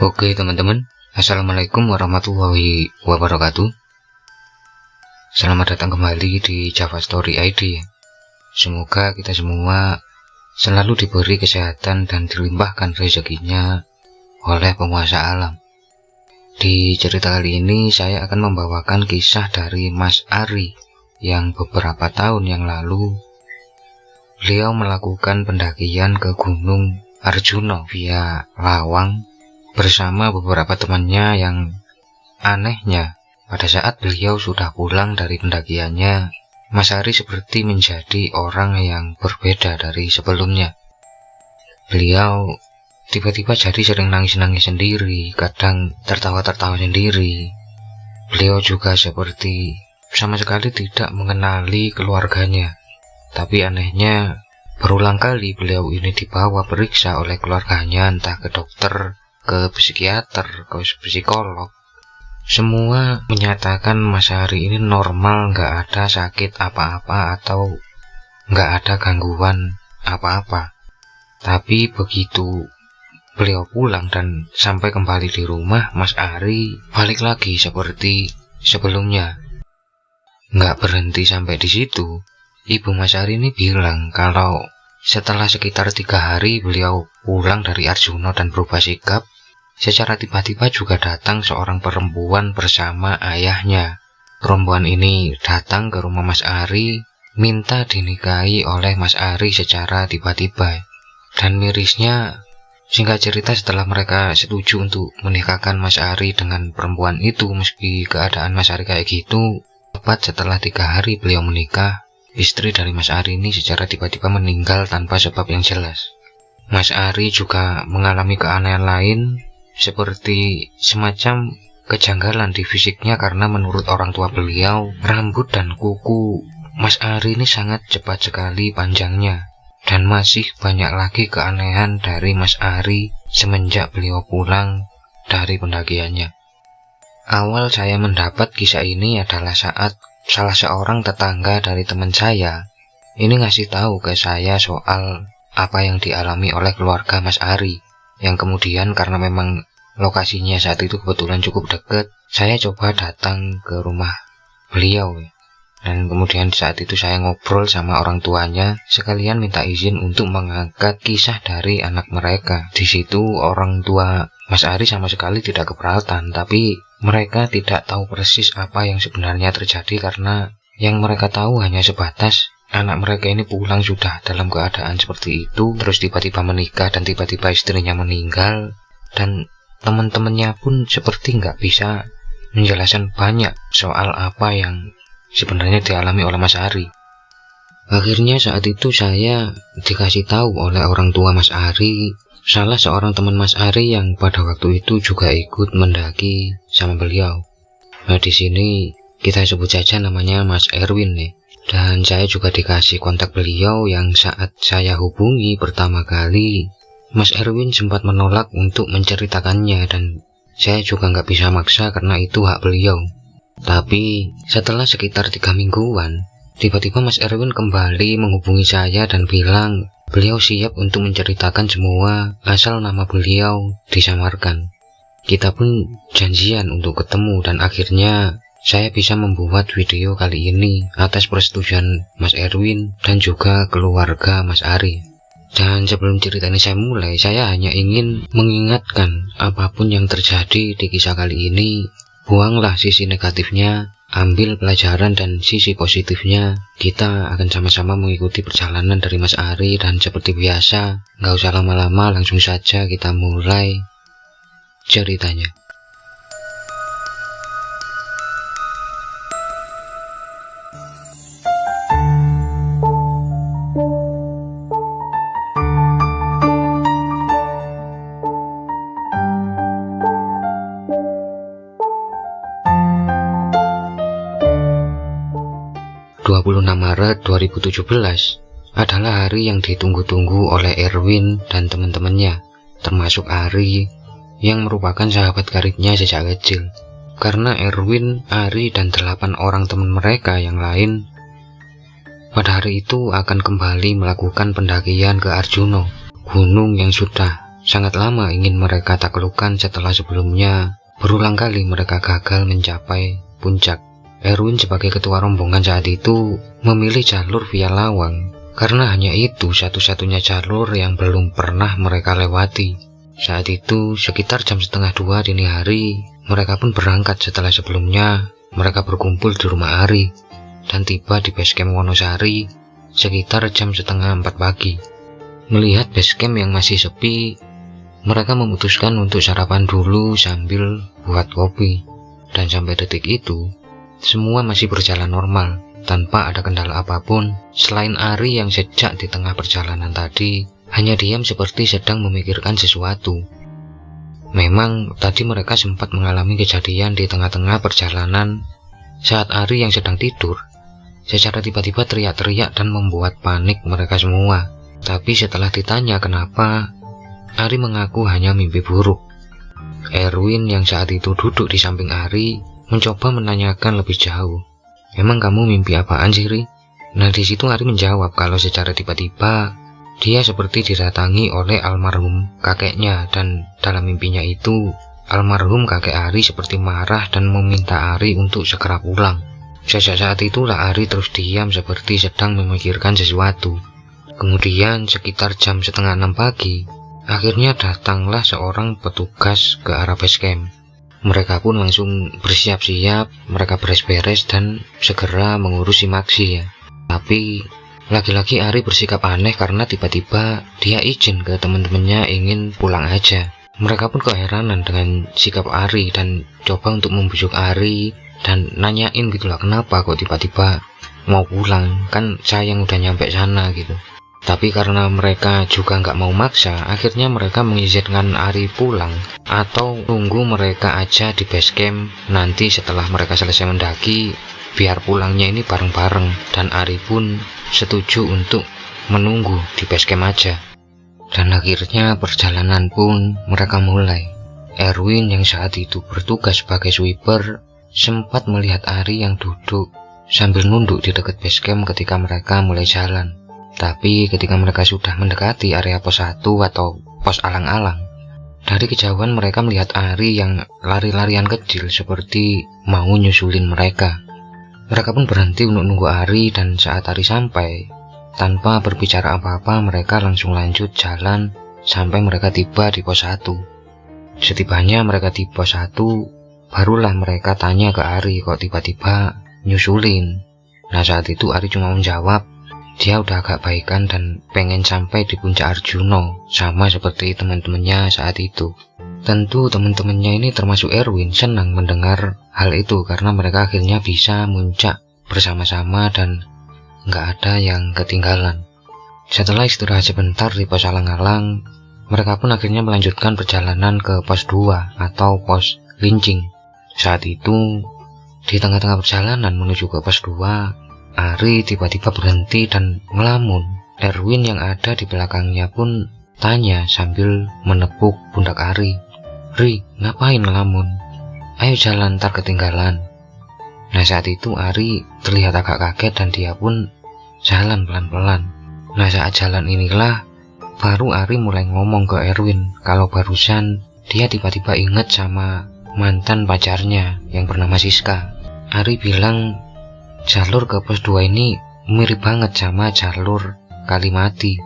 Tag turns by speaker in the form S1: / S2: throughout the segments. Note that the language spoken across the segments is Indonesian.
S1: Oke teman-teman, Assalamualaikum warahmatullahi wabarakatuh. Selamat datang kembali di Java Story ID. Semoga kita semua selalu diberi kesehatan dan dilimpahkan rezekinya oleh penguasa alam. Di cerita kali ini saya akan membawakan kisah dari Mas Ari yang beberapa tahun yang lalu beliau melakukan pendakian ke Gunung Arjuna via Lawang bersama beberapa temannya. Yang anehnya, pada saat beliau sudah pulang dari pendakiannya, Mas Ari seperti menjadi orang yang berbeda dari sebelumnya. Beliau tiba-tiba jadi sering nangis-nangis sendiri, kadang tertawa-tertawa sendiri. Beliau juga seperti sama sekali tidak mengenali keluarganya. Tapi anehnya, berulang kali beliau ini dibawa periksa oleh keluarganya, entah ke dokter, ke psikiater, ke psikolog. Semua menyatakan Mas Ari ini normal, nggak ada sakit apa-apa atau nggak ada gangguan apa-apa. Tapi begitu beliau pulang dan sampai kembali di rumah, Mas Ari balik lagi seperti sebelumnya. Nggak berhenti sampai di situ. Ibu Mas Ari ini bilang kalau setelah sekitar 3 hari beliau pulang dari Arjuna dan berubah sikap, secara tiba-tiba juga datang seorang perempuan bersama ayahnya. Perempuan ini datang ke rumah Mas Ari, minta dinikahi oleh Mas Ari secara tiba-tiba. Dan mirisnya, singkat cerita, setelah mereka setuju untuk menikahkan Mas Ari dengan perempuan itu, meski keadaan Mas Ari kayak gitu, tepat setelah 3 hari beliau menikah, istri dari Mas Ari ini secara tiba-tiba meninggal tanpa sebab yang jelas. Mas Ari juga mengalami keanehan lain, seperti semacam kejanggalan di fisiknya, karena menurut orang tua beliau, rambut dan kuku Mas Ari ini sangat cepat sekali panjangnya. Dan masih banyak lagi keanehan dari Mas Ari semenjak beliau pulang dari pendakiannya. Awal saya mendapat kisah ini adalah saat salah seorang tetangga dari teman saya ini ngasih tahu ke saya soal apa yang dialami oleh keluarga Mas Ari, yang kemudian karena memang lokasinya saat itu kebetulan cukup dekat, saya coba datang ke rumah beliau. Dan kemudian saat itu saya ngobrol sama orang tuanya, sekalian minta izin untuk mengangkat kisah dari anak mereka. Di situ orang tua Mas Ari sama sekali tidak keberatan, tapi mereka tidak tahu persis apa yang sebenarnya terjadi, karena yang mereka tahu hanya sebatas anak mereka ini pulang sudah dalam keadaan seperti itu, terus tiba-tiba menikah dan tiba-tiba istrinya meninggal, dan teman-temannya pun seperti nggak bisa menjelaskan banyak soal apa yang sebenarnya dialami oleh Mas Ari. Akhirnya saat itu saya dikasih tahu oleh orang tua Mas Ari, salah seorang teman Mas Ari yang pada waktu itu juga ikut mendaki sama beliau. Nah, di sini kita sebut saja namanya Mas Erwin nih. Dan saya juga dikasih kontak beliau, yang saat saya hubungi pertama kali, Mas Erwin sempat menolak untuk menceritakannya, dan saya juga nggak bisa maksa karena itu hak beliau. Tapi setelah sekitar 3 mingguan, tiba-tiba Mas Erwin kembali menghubungi saya dan bilang beliau siap untuk menceritakan semua asal nama beliau disamarkan. Kita pun janjian untuk ketemu, dan akhirnya saya bisa membuat video kali ini atas persetujuan Mas Erwin dan juga keluarga Mas Ari. Dan sebelum cerita ini saya mulai, saya hanya ingin mengingatkan, apapun yang terjadi di kisah kali ini, buanglah sisi negatifnya, ambil pelajaran, dan sisi positifnya kita akan sama-sama mengikuti perjalanan dari Mas Ari. Dan seperti biasa, nggak usah lama-lama, langsung saja kita mulai ceritanya. Maret 2017 adalah hari yang ditunggu-tunggu oleh Erwin dan teman-temannya, termasuk Ari yang merupakan sahabat karibnya sejak kecil. Karena Erwin, Ari, dan 8 orang teman mereka yang lain pada hari itu akan kembali melakukan pendakian ke Arjuna, gunung yang sudah sangat lama ingin mereka taklukkan setelah sebelumnya berulang kali mereka gagal mencapai puncak. Erwin sebagai ketua rombongan saat itu memilih jalur via Lawang karena hanya itu satu-satunya jalur yang belum pernah mereka lewati. Saat itu sekitar jam setengah 2 dini hari, mereka pun berangkat setelah sebelumnya mereka berkumpul di rumah Ari dan tiba di basecamp Wonosari sekitar jam setengah 4 pagi. Melihat basecamp yang masih sepi, mereka memutuskan untuk sarapan dulu sambil buat kopi. Dan sampai detik itu, semua masih berjalan normal, tanpa ada kendala apapun, selain Ari yang sejak di tengah perjalanan tadi, hanya diam seperti sedang memikirkan sesuatu. Memang, tadi mereka sempat mengalami kejadian di tengah-tengah perjalanan, saat Ari yang sedang tidur, secara tiba-tiba teriak-teriak dan membuat panik mereka semua. Tapi setelah ditanya kenapa, Ari mengaku hanya mimpi buruk. Erwin yang saat itu duduk di samping Ari mencoba menanyakan lebih jauh. Emang kamu mimpi apaan sih, Ri? Nah di situ Ari menjawab kalau secara tiba-tiba dia seperti didatangi oleh almarhum kakeknya, dan dalam mimpinya itu almarhum kakek Ari seperti marah dan meminta Ari untuk segera pulang. Sejak saat itulah Ari terus diam seperti sedang memikirkan sesuatu. Kemudian sekitar jam setengah 6 pagi, akhirnya datanglah seorang petugas ke arah basecamp. Mereka pun langsung bersiap-siap, mereka beres-beres dan segera mengurus si Maxi ya. Tapi lagi-lagi Ari bersikap aneh karena tiba-tiba dia izin ke teman-temannya ingin pulang aja. Mereka pun keheranan dengan sikap Ari dan coba untuk membujuk Ari dan nanyain gitulah kenapa kok tiba-tiba mau pulang, kan sayang udah nyampe sana gitu. Tapi karena mereka juga nggak mau maksa, akhirnya mereka mengizinkan Ari pulang atau tunggu mereka aja di basecamp. Nanti setelah mereka selesai mendaki, biar pulangnya ini bareng-bareng. Dan Ari pun setuju untuk menunggu di basecamp aja. Dan akhirnya perjalanan pun mereka mulai. Erwin yang saat itu bertugas sebagai sweeper sempat melihat Ari yang duduk sambil nunduk di dekat basecamp ketika mereka mulai jalan. Tapi ketika mereka sudah mendekati area pos 1 atau pos alang-alang, dari kejauhan mereka melihat Ari yang lari-larian kecil seperti mau nyusulin mereka. Mereka pun berhenti untuk nunggu Ari, dan saat Ari sampai, tanpa berbicara apa-apa mereka langsung lanjut jalan sampai mereka tiba di pos 1. Setibanya mereka di pos 1, barulah mereka tanya ke Ari kok tiba-tiba nyusulin. Nah saat itu Ari cuma menjawab, dia udah agak baikan dan pengen sampai di puncak Arjuno, sama seperti teman-temannya saat itu. Tentu teman-temannya ini termasuk Erwin senang mendengar hal itu karena mereka akhirnya bisa muncak bersama-sama dan nggak ada yang ketinggalan. Setelah istirahat sebentar di pos alang-alang, mereka pun akhirnya melanjutkan perjalanan ke pos 2 atau pos Lincing. Saat itu, di tengah-tengah perjalanan menuju ke pos 2, Ari tiba-tiba berhenti dan ngelamun. Erwin yang ada di belakangnya pun tanya sambil menepuk pundak Ari, "Ri, ngapain ngelamun? Ayo jalan, ntar ketinggalan." Nah saat itu Ari terlihat agak kaget dan dia pun jalan pelan-pelan. Nah saat jalan inilah baru Ari mulai ngomong ke Erwin kalau barusan dia tiba-tiba ingat sama mantan pacarnya yang bernama Siska. Ari bilang jalur ke pos 2 ini mirip banget sama jalur Kalimati,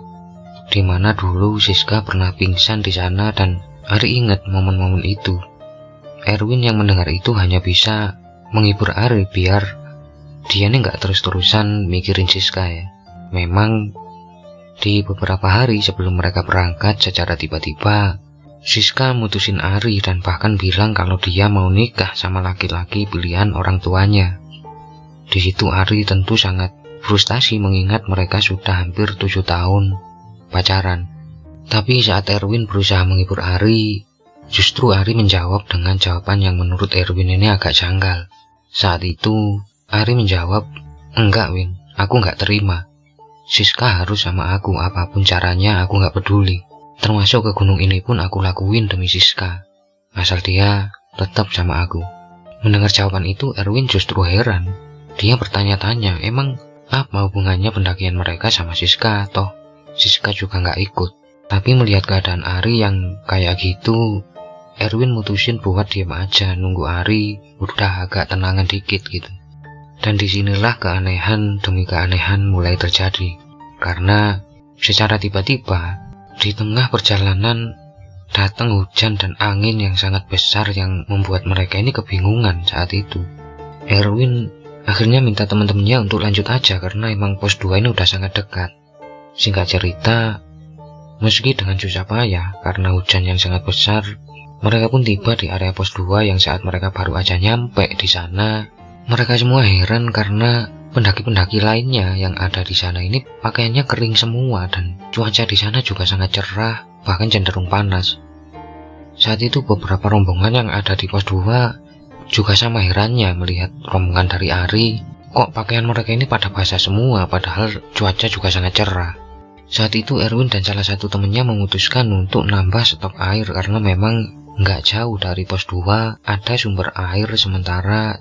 S1: dimana dulu Siska pernah pingsan di sana, dan Ari ingat momen-momen itu. Erwin yang mendengar itu hanya bisa menghibur Ari biar dia ini nggak terus-terusan mikirin Siska ya. Memang di beberapa hari sebelum mereka berangkat, secara tiba-tiba Siska mutusin Ari dan bahkan bilang kalau dia mau nikah sama laki-laki pilihan orang tuanya. Di situ Ari tentu sangat frustasi mengingat mereka sudah hampir 7 tahun pacaran. Tapi saat Erwin berusaha menghibur Ari, justru Ari menjawab dengan jawaban yang menurut Erwin ini agak janggal. Saat itu Ari menjawab, "Enggak Win, aku nggak terima. Siska harus sama aku, apapun caranya aku nggak peduli. Termasuk ke gunung ini pun aku lakuin demi Siska, asal dia tetap sama aku." Mendengar jawaban itu Erwin justru heran. Dia bertanya-tanya, emang apa hubungannya pendakian mereka sama Siska, toh Siska juga nggak ikut. Tapi melihat keadaan Ari yang kayak gitu, Erwin mutusin buat diem aja nunggu Ari udah agak tenangan dikit gitu. Dan disinilah keanehan demi keanehan mulai terjadi. Karena secara tiba-tiba di tengah perjalanan datang hujan dan angin yang sangat besar yang membuat mereka ini kebingungan saat itu. Erwin akhirnya minta teman-temannya untuk lanjut aja karena emang pos 2 ini udah sangat dekat. Singkat cerita, meski dengan susah payah karena hujan yang sangat besar, mereka pun tiba di area pos 2 yang saat mereka baru aja nyampe di sana, mereka semua heran karena pendaki-pendaki lainnya yang ada di sana ini pakaiannya kering semua dan cuaca di sana juga sangat cerah, bahkan cenderung panas. Saat itu beberapa rombongan yang ada di pos 2 juga sama herannya melihat rombongan dari Ari, kok pakaian mereka ini pada basah semua padahal cuaca juga sangat cerah. Saat itu Erwin dan salah satu temannya memutuskan untuk nambah stok air karena memang nggak jauh dari pos 2 ada sumber air, sementara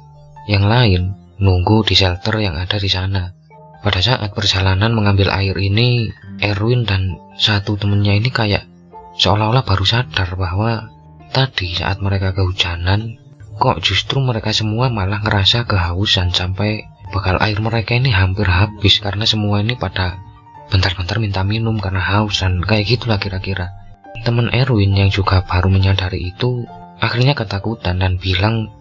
S1: yang lain nunggu di shelter yang ada di sana. Pada saat perjalanan mengambil air ini, Erwin dan satu temannya ini kayak seolah-olah baru sadar bahwa tadi saat mereka kehujanan, kok justru mereka semua malah ngerasa kehausan sampai bekal air mereka ini hampir habis karena semua ini pada bentar-bentar minta minum karena haus dan kayak gitulah kira-kira. Teman Erwin yang juga baru menyadari itu akhirnya ketakutan dan bilang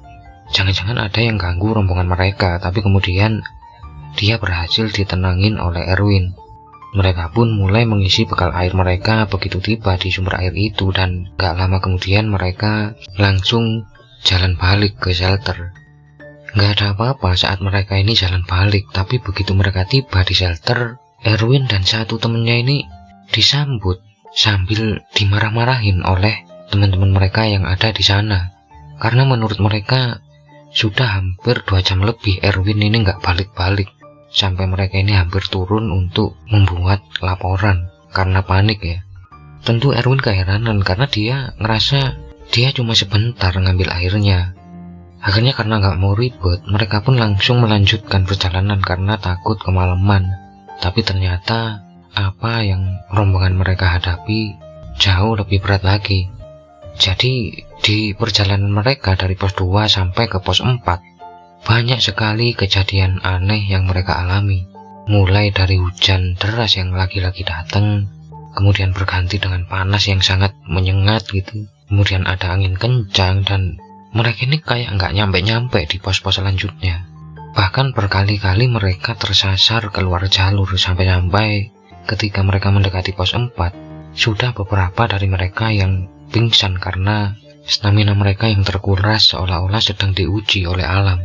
S1: jangan-jangan ada yang ganggu rombongan mereka, tapi kemudian dia berhasil ditenangin oleh Erwin. Mereka pun mulai mengisi bekal air mereka begitu tiba di sumber air itu dan gak lama kemudian mereka langsung jalan balik ke shelter. Gak ada apa-apa saat mereka ini jalan balik, tapi begitu mereka tiba di shelter, Erwin dan satu temennya ini disambut sambil dimarah-marahin oleh teman-teman mereka yang ada di sana. Karena menurut mereka sudah hampir 2 jam lebih Erwin ini nggak balik-balik, sampai mereka ini hampir turun untuk membuat laporan karena panik ya. Tentu Erwin keheranan karena dia ngerasa dia cuma sebentar ngambil airnya. Akhirnya karena nggak mau ribet, mereka pun langsung melanjutkan perjalanan karena takut kemalaman. Tapi ternyata apa yang rombongan mereka hadapi jauh lebih berat lagi. Jadi di perjalanan mereka dari pos 2 sampai ke pos 4, banyak sekali kejadian aneh yang mereka alami. Mulai dari hujan deras yang lagi-lagi datang, kemudian berganti dengan panas yang sangat menyengat gitu. Kemudian ada angin kencang dan mereka ini kayak nggak nyampe-nyampe di pos-pos selanjutnya. Bahkan berkali-kali mereka tersasar keluar jalur sampai-sampai ketika mereka mendekati pos 4, sudah beberapa dari mereka yang pingsan karena stamina mereka yang terkuras seolah-olah sedang diuji oleh alam.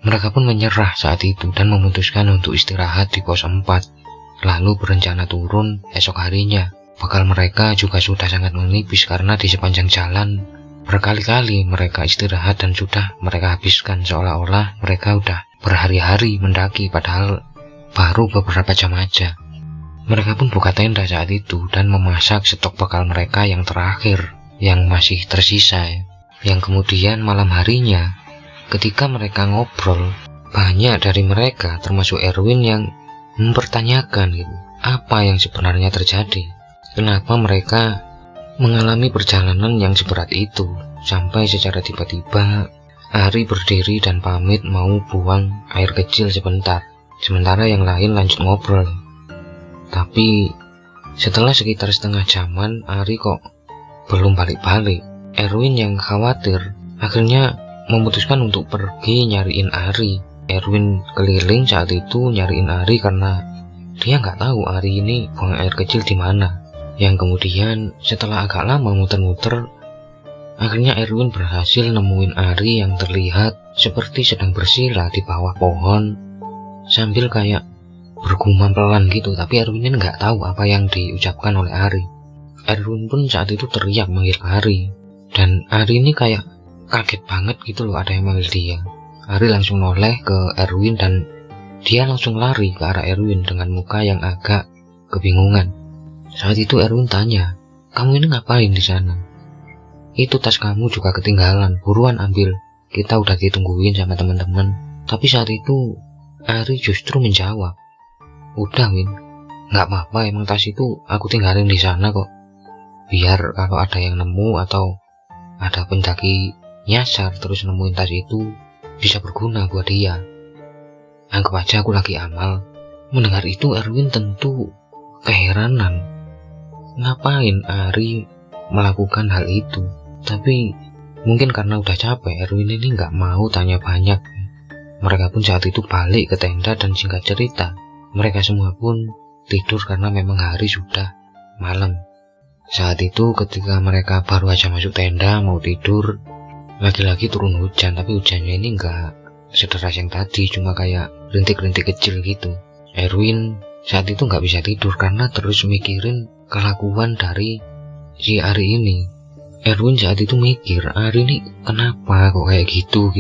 S1: Mereka pun menyerah saat itu dan memutuskan untuk istirahat di pos 4, lalu berencana turun esok harinya. Bekal mereka juga sudah sangat menipis karena di sepanjang jalan berkali-kali mereka istirahat dan sudah mereka habiskan seolah-olah mereka udah berhari-hari mendaki padahal baru beberapa jam aja. Mereka pun buka tenda saat itu dan memasak stok bekal mereka yang terakhir yang masih tersisa ya. Yang kemudian malam harinya ketika mereka ngobrol, banyak dari mereka termasuk Erwin yang mempertanyakan gitu, apa yang sebenarnya terjadi. Kenapa mereka mengalami perjalanan yang seberat itu, sampai secara tiba-tiba Ari berdiri dan pamit mau buang air kecil sebentar, sementara yang lain lanjut ngobrol. Tapi setelah sekitar setengah jaman Ari kok belum balik-balik. Erwin yang khawatir akhirnya memutuskan untuk pergi nyariin Ari. Erwin keliling saat itu nyariin Ari karena dia nggak tahu Ari ini buang air kecil di mana. Yang kemudian setelah agak lama muter-muter, akhirnya Erwin berhasil nemuin Ari yang terlihat seperti sedang bersila di bawah pohon sambil kayak bergumam pelan gitu, tapi Erwin ini nggak tahu apa yang diucapkan oleh Ari. Erwin pun saat itu teriak manggil Ari, dan Ari ini kayak kaget banget gitu loh ada yang manggil dia. Ari langsung noleh ke Erwin dan dia langsung lari ke arah Erwin dengan muka yang agak kebingungan. Saat itu Erwin tanya, "Kamu ini ngapain di sana? Itu tas kamu juga ketinggalan, buruan ambil. Kita udah ditungguin sama teman-teman." Tapi saat itu Ari justru menjawab, "Udah Win, nggak apa-apa, emang tas itu aku tinggalin di sana kok. biar kalau ada yang nemu atau ada pendaki nyasar terus nemuin tas itu bisa berguna buat dia. Anggap aja aku lagi amal. Mendengar itu Erwin tentu keheranan. Ngapain Ari melakukan hal itu? Tapi mungkin karena udah capek, Erwin ini nggak mau tanya banyak. Mereka pun saat itu balik ke tenda dan singkat cerita, mereka semua pun tidur karena memang hari sudah malam. Saat itu ketika mereka baru aja masuk tenda mau tidur, lagi-lagi turun hujan, tapi hujannya ini nggak sederas yang tadi, cuma kayak rintik-rintik kecil gitu. Erwin saat itu nggak bisa tidur karena terus mikirin kelakuan dari si Ari ini. Erwin saat itu mikir, Ari ini kenapa kok kayak gitu.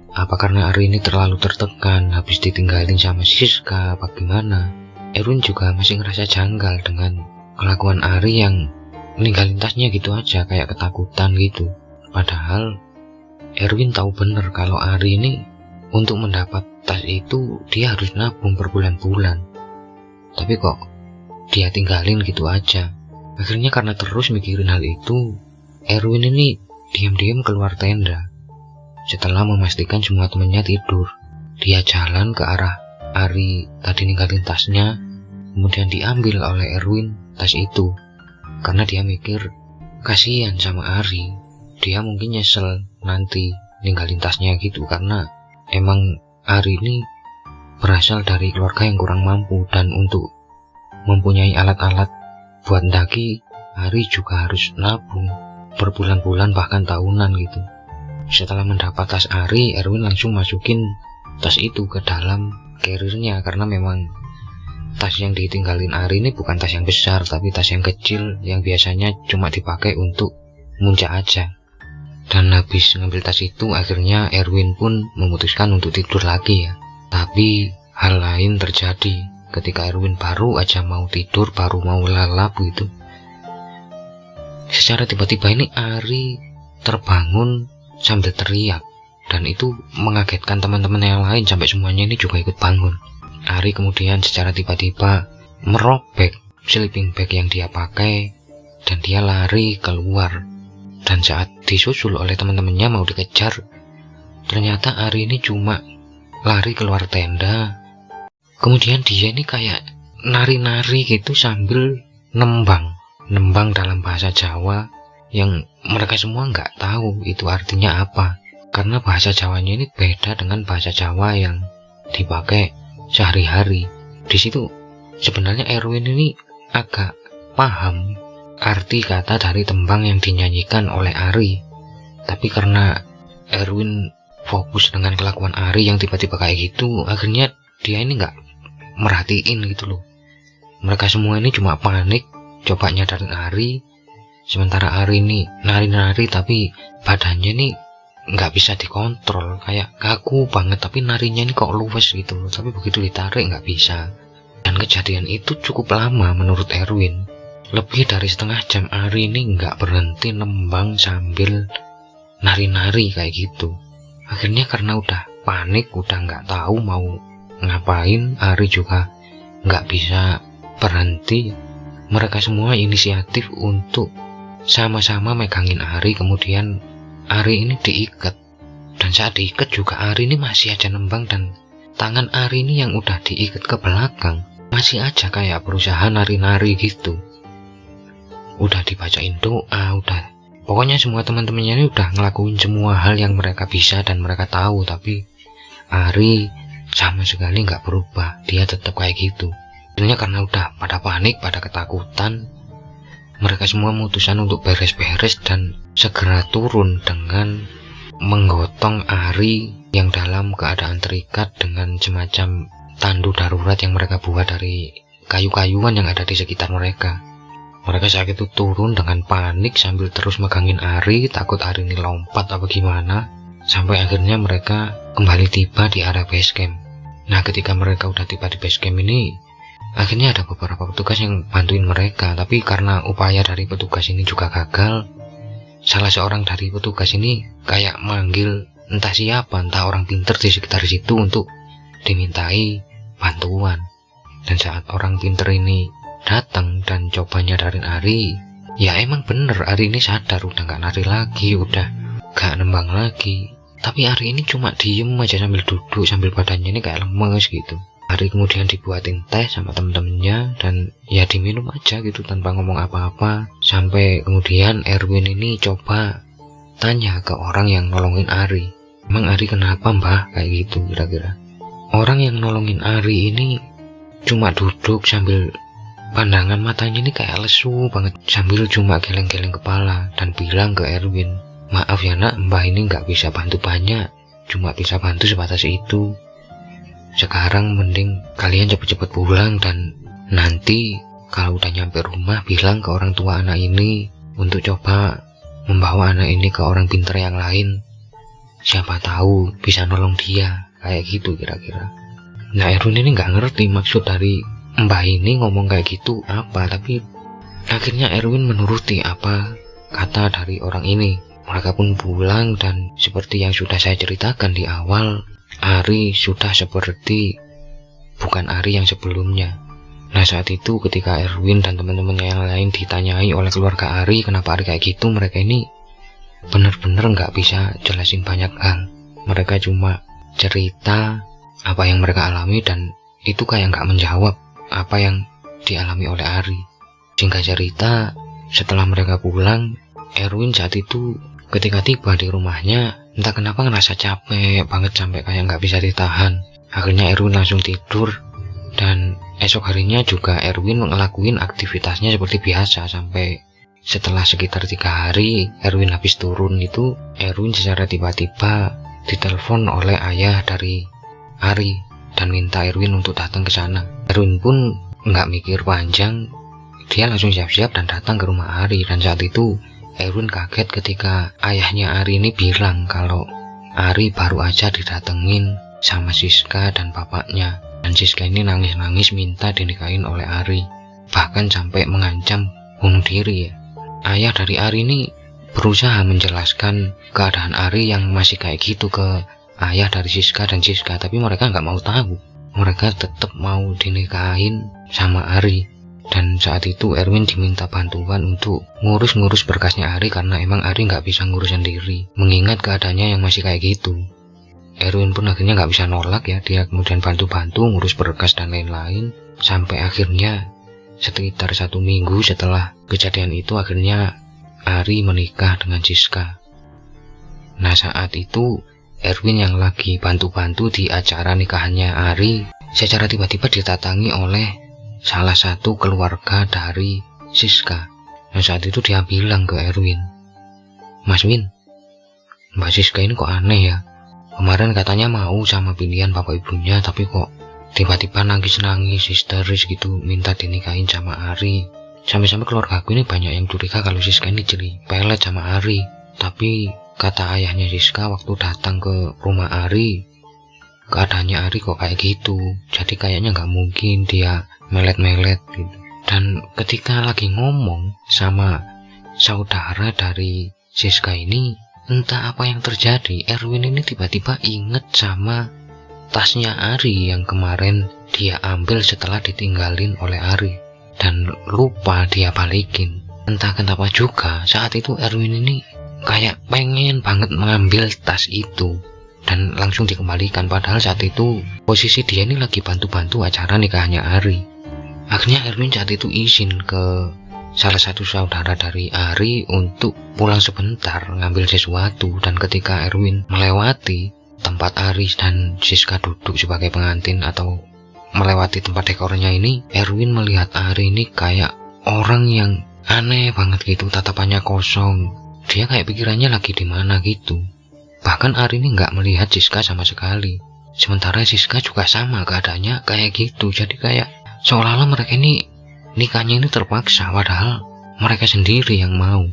S1: Apa karena Ari ini terlalu tertekan habis ditinggalin sama Siska apa gimana? Erwin juga masih ngerasa janggal dengan kelakuan Ari yang ninggalin tasnya gitu aja, kayak ketakutan gitu. Padahal Erwin tahu bener kalau Ari ini untuk mendapat tas itu dia harus nabung berbulan-bulan. Tapi kok dia tinggalin gitu aja. Akhirnya karena terus mikirin hal itu, Erwin ini diam-diam keluar tenda. Setelah memastikan semua temannya tidur, dia jalan ke arah Ari tadi ninggalin tasnya, kemudian diambil oleh Erwin tas itu. Karena dia mikir, kasihan sama Ari, dia mungkin nyesel nanti ninggalin tasnya gitu, karena emang Ari ini berasal dari keluarga yang kurang mampu, dan untuk mempunyai alat-alat buat mendaki, Ari juga harus nabung berbulan-bulan bahkan tahunan gitu. Setelah mendapat tas Ari, Erwin langsung masukin tas itu ke dalam carrier-nya, karena memang tas yang ditinggalin Ari ini bukan tas yang besar, tapi tas yang kecil yang biasanya cuma dipakai untuk muncak aja. Dan habis ngambil tas itu, akhirnya Erwin pun memutuskan untuk tidur lagi ya. Tapi hal lain terjadi ketika Erwin baru aja mau tidur, baru mau lalap gitu. Secara tiba-tiba ini Ari terbangun sambil teriak, dan itu mengagetkan teman-teman yang lain sampai semuanya ini juga ikut bangun. Ari kemudian secara tiba-tiba merobek sleeping bag yang dia pakai dan dia lari keluar. Dan saat disusul oleh teman-temannya mau dikejar, ternyata Ari ini cuma lari keluar tenda. Kemudian dia ini kayak nari-nari gitu sambil nembang dalam bahasa Jawa yang mereka semua nggak tahu itu artinya apa, karena bahasa Jawanya ini beda dengan bahasa Jawa yang dipakai sehari-hari. Di situ sebenarnya Erwin ini agak paham arti kata dari tembang yang dinyanyikan oleh Ari, tapi karena Erwin fokus dengan kelakuan Ari yang tiba-tiba kayak gitu, akhirnya dia ini nggak merhatiin gitu loh. Mereka semua ini cuma panik coba nyadarin Ari, sementara Ari ini nari-nari tapi badannya ini nggak bisa dikontrol, kayak kaku banget, tapi narinya ini kok luwes gitu loh, tapi begitu ditarik nggak bisa. Dan kejadian itu cukup lama menurut Erwin, lebih dari setengah jam Ari ini nggak berhenti nembang sambil nari-nari kayak gitu. Akhirnya karena udah panik, udah nggak tahu mau ngapain, Ari juga nggak bisa berhenti. Mereka semua inisiatif untuk sama-sama megangin Ari, kemudian Ari ini diikat. Dan saat diikat juga Ari ini masih aja nembang, dan tangan Ari ini yang udah diikat ke belakang masih aja kayak berusaha nari-nari gitu. Udah dibacain doa, udah pokoknya semua teman-temannya ini udah ngelakuin semua hal yang mereka bisa dan mereka tahu, tapi Ari sama sekali nggak berubah, dia tetap kayak gitu. Akhirnya karena udah pada panik, pada ketakutan, mereka semua memutuskan untuk beres-beres dan segera turun dengan menggotong Ari yang dalam keadaan terikat dengan semacam tandu darurat yang mereka buat dari kayu-kayuan yang ada di sekitar mereka. Mereka saat itu turun dengan panik sambil terus megangin Ari, takut Ari ini lompat apa gimana, sampai akhirnya mereka kembali tiba di area base camp. Nah, ketika mereka udah tiba di base camp ini, akhirnya ada beberapa petugas yang bantuin mereka, tapi karena upaya dari petugas ini juga gagal, salah seorang dari petugas ini kayak manggil entah siapa, entah orang pinter di sekitar situ untuk dimintai bantuan. Dan saat orang pinter ini datang dan coba nyadarin Ari, Ya emang bener, Ari ini sadar udah gak nari lagi, udah gak nembang lagi. Tapi Ari ini cuma diem aja sambil duduk, sambil badannya ini kayak lemes gitu. Ari kemudian dibuatin teh sama temen-temennya dan ya diminum aja gitu tanpa ngomong apa-apa. Sampai kemudian Erwin ini coba tanya ke orang yang nolongin Ari. Emang Ari kenapa mbah kayak gitu kira-kira. Orang yang nolongin Ari ini cuma duduk sambil pandangan matanya ini kayak lesu banget, sambil cuma geleng-geleng kepala dan bilang ke Erwin, maaf ya nak, mbah ini nggak bisa bantu banyak, cuma bisa bantu sebatas itu. Sekarang mending kalian cepet-cepet pulang dan nanti kalau udah nyampe rumah bilang ke orang tua anak ini untuk coba membawa anak ini ke orang pintar yang lain. Siapa tahu bisa nolong dia, kayak gitu kira-kira. Nah Erwin ini nggak ngerti maksud dari mbah ini ngomong kayak gitu apa, tapi akhirnya Erwin menuruti apa kata dari orang ini. Mereka pun pulang dan seperti yang sudah saya ceritakan di awal, Ari sudah seperti bukan Ari yang sebelumnya. Nah saat itu ketika Erwin dan teman-temannya yang lain ditanyai oleh keluarga Ari kenapa Ari kayak gitu, mereka ini benar-benar nggak bisa jelasin banyak hal. Mereka cuma cerita apa yang mereka alami dan itu kayak nggak menjawab apa yang dialami oleh Ari. Singkat cerita, setelah mereka pulang, Erwin saat itu ketika tiba di rumahnya entah kenapa ngerasa capek banget sampai kayak nggak bisa ditahan. Akhirnya Erwin langsung tidur dan esok harinya juga Erwin ngelakuin aktivitasnya seperti biasa sampai setelah sekitar 3 hari Erwin habis turun itu, Erwin secara tiba-tiba ditelepon oleh ayah dari Ari dan minta Erwin untuk datang ke sana. Erwin pun nggak mikir panjang, dia langsung siap-siap dan datang ke rumah Ari. Dan saat itu Erwin kaget ketika ayahnya Ari ini bilang kalau Ari baru aja didatengin sama Siska dan bapaknya. Dan Siska ini nangis-nangis minta dinikahin oleh Ari, bahkan sampai mengancam bunuh diri ya. Ayah dari Ari ini berusaha menjelaskan keadaan Ari yang masih kayak gitu ke ayah dari Siska dan Siska, tapi mereka nggak mau tahu. Mereka tetap mau dinikahin sama Ari. Dan saat itu Erwin diminta bantuan untuk ngurus-ngurus berkasnya Ari karena emang Ari nggak bisa ngurus sendiri mengingat keadaannya yang masih kayak gitu. Erwin pun akhirnya nggak bisa nolak ya, dia kemudian bantu-bantu ngurus berkas dan lain-lain sampai akhirnya sekitar 1 minggu setelah kejadian itu akhirnya Ari menikah dengan Siska. Nah saat itu Erwin yang lagi bantu-bantu di acara nikahannya Ari secara tiba-tiba didatangi oleh salah satu keluarga dari Siska. Nah saat itu dia bilang ke Erwin, Mas Win, Mbak Siska ini kok aneh ya, kemarin katanya mau sama pilihan bapak ibunya tapi kok tiba-tiba nangis-nangis histeris gitu minta dinikahin sama Ari. Sampai-sampai keluarga aku ini banyak yang curiga kalau Siska ini jadi pelet sama Ari. Tapi kata ayahnya Siska waktu datang ke rumah Ari, keadaannya Ari kok kayak gitu, jadi kayaknya nggak mungkin dia melet-melet gitu. Dan ketika lagi ngomong sama saudara dari Siska ini, entah apa yang terjadi, Erwin ini tiba-tiba inget sama tasnya Ari yang kemarin dia ambil setelah ditinggalin oleh Ari dan lupa dia balikin. Entah kenapa juga saat itu Erwin ini kayak pengen banget mengambil tas itu dan langsung dikembalikan, padahal saat itu posisi dia ini lagi bantu-bantu acara nikahnya Ari. Akhirnya Erwin saat itu izin ke salah satu saudara dari Ari untuk pulang sebentar ngambil sesuatu, dan ketika Erwin melewati tempat Ari dan Siska duduk sebagai pengantin atau melewati tempat dekornya ini, Erwin melihat Ari ini kayak orang yang aneh banget gitu, tatapannya kosong. Dia kayak pikirannya lagi di mana gitu. Bahkan Ari ini nggak melihat Siska sama sekali. Sementara Siska juga sama keadaannya kayak gitu. Jadi kayak seolah-olah mereka ini nikahnya ini terpaksa, padahal mereka sendiri yang mau.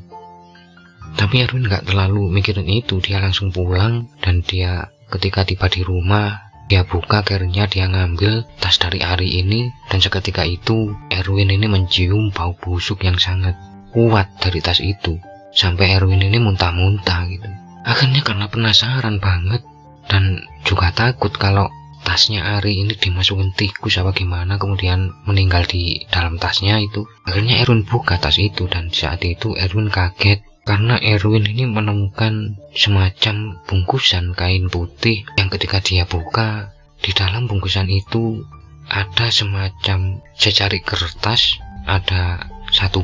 S1: Tapi Erwin nggak terlalu mikirin itu. Dia langsung pulang dan dia ketika tiba di rumah, dia buka carrier-nya, dia ngambil tas dari Ari ini, dan seketika itu Erwin ini mencium bau busuk yang sangat kuat dari tas itu. Sampai Erwin ini muntah-muntah gitu. Akhirnya karena penasaran banget dan juga takut kalau tasnya Ari ini dimasukin tikus apa gimana, kemudian meninggal di dalam tasnya itu. Akhirnya Erwin buka tas itu, dan saat itu Erwin kaget karena Erwin ini menemukan semacam bungkusan kain putih yang ketika dia buka, di dalam bungkusan itu ada semacam secari kertas, ada satu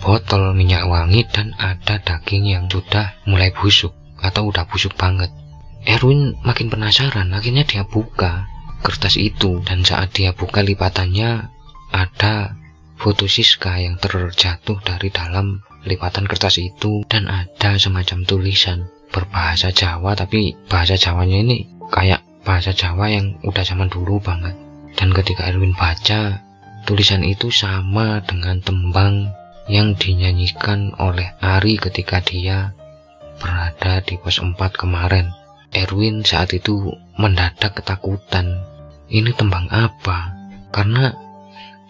S1: botol minyak wangi, dan ada daging yang sudah mulai busuk atau udah busuk banget. Erwin makin penasaran, akhirnya dia buka kertas itu, dan saat dia buka lipatannya ada foto Siska yang terjatuh dari dalam lipatan kertas itu, dan ada semacam tulisan berbahasa Jawa, tapi bahasa Jawanya ini kayak bahasa Jawa yang udah zaman dulu banget. Dan ketika Erwin baca, tulisan itu sama dengan tembang yang dinyanyikan oleh Ari ketika dia berada di pos 4 kemarin. Erwin saat itu mendadak ketakutan. Ini tembang apa? Karena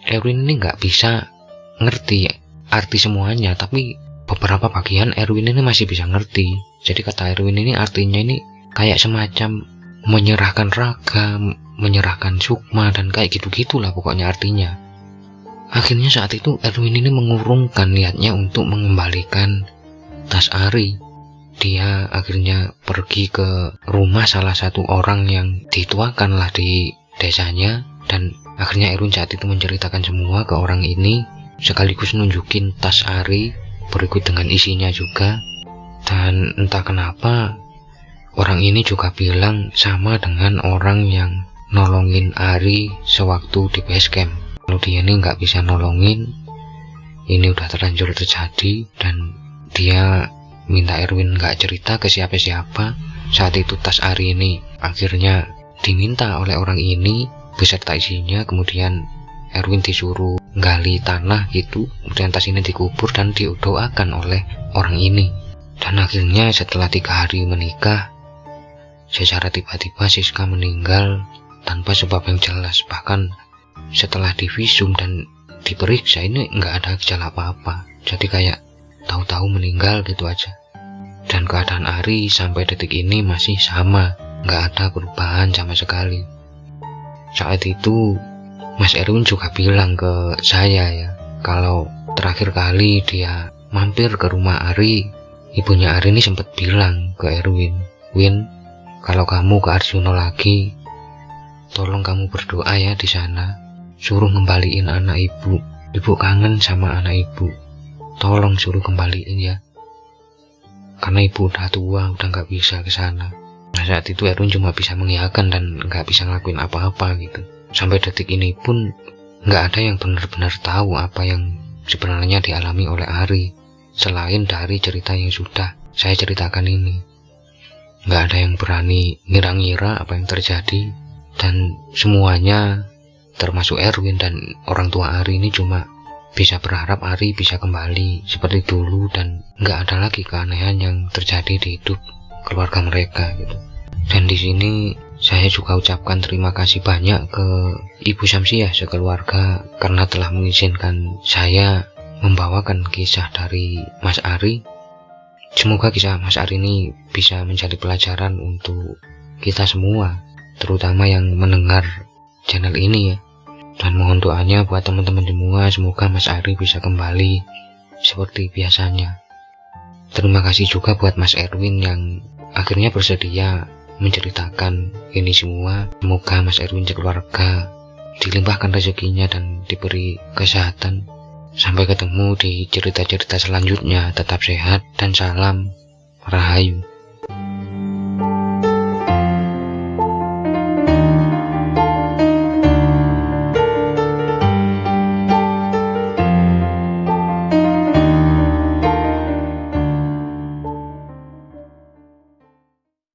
S1: Erwin ini nggak bisa ngerti arti semuanya, tapi beberapa bagian Erwin ini masih bisa ngerti. Jadi kata Erwin ini artinya ini kayak semacam menyerahkan raga, menyerahkan sukma, dan kayak gitu-gitulah pokoknya artinya. Akhirnya saat itu Erwin ini mengurungkan niatnya untuk mengembalikan tas Ari. Dia akhirnya pergi ke rumah salah satu orang yang dituakan lah di desanya, dan akhirnya Erwin saat itu menceritakan semua ke orang ini, sekaligus nunjukin tas Ari berikut dengan isinya juga. Dan entah kenapa orang ini juga bilang sama dengan orang yang nolongin Ari sewaktu di base camp. Kalau dia ini nggak bisa nolongin, ini udah terlanjur terjadi, dan dia minta Erwin nggak cerita ke siapa-siapa. Saat itu tas Ari ini akhirnya diminta oleh orang ini beserta isinya, kemudian Erwin disuruh gali tanah gitu, kemudian tas ini dikubur dan didoakan oleh orang ini. Dan akhirnya setelah 3 hari menikah, secara tiba-tiba Siska meninggal tanpa sebab yang jelas. Bahkan setelah divisum dan diperiksa ini nggak ada gejala apa-apa, jadi kayak tahu-tahu meninggal gitu aja. Dan keadaan Ari sampai detik ini masih sama, nggak ada perubahan sama sekali. Saat itu Mas Erwin juga bilang ke saya ya, kalau terakhir kali dia mampir ke rumah Ari, ibunya Ari ini sempat bilang ke Erwin, "Win, kalau kamu ke Arjuno lagi, tolong kamu berdoa ya di sana, suruh ngembaliin anak ibu. Ibu kangen sama anak ibu. Tolong suruh kembaliin ya. Karena ibu udah tua, udah nggak bisa ke sana." Nah saat itu Erwin cuma bisa mengiyakan dan nggak bisa ngelakuin apa-apa gitu. Sampai detik ini pun nggak ada yang benar-benar tahu apa yang sebenarnya dialami oleh Ari, selain dari cerita yang sudah saya ceritakan ini. Nggak ada yang berani ngira-ngira apa yang terjadi, dan semuanya termasuk Erwin dan orang tua Ari ini cuma bisa berharap Ari bisa kembali seperti dulu dan nggak ada lagi keanehan yang terjadi di hidup keluarga mereka gitu. Dan di sini saya juga ucapkan terima kasih banyak ke Ibu Syamsiah sekeluarga karena telah mengizinkan saya membawakan kisah dari Mas Ari. Semoga kisah Mas Ari ini bisa menjadi pelajaran untuk kita semua, terutama yang mendengar channel ini ya. Dan mohon doanya buat teman-teman semua, semoga Mas Ari bisa kembali seperti biasanya. Terima kasih juga buat Mas Erwin yang akhirnya bersedia menceritakan ini semua. Semoga Mas Erwin sekeluarga dilimpahkan rezekinya dan diberi kesehatan. Sampai ketemu di cerita-cerita selanjutnya. Tetap sehat dan salam Rahayu.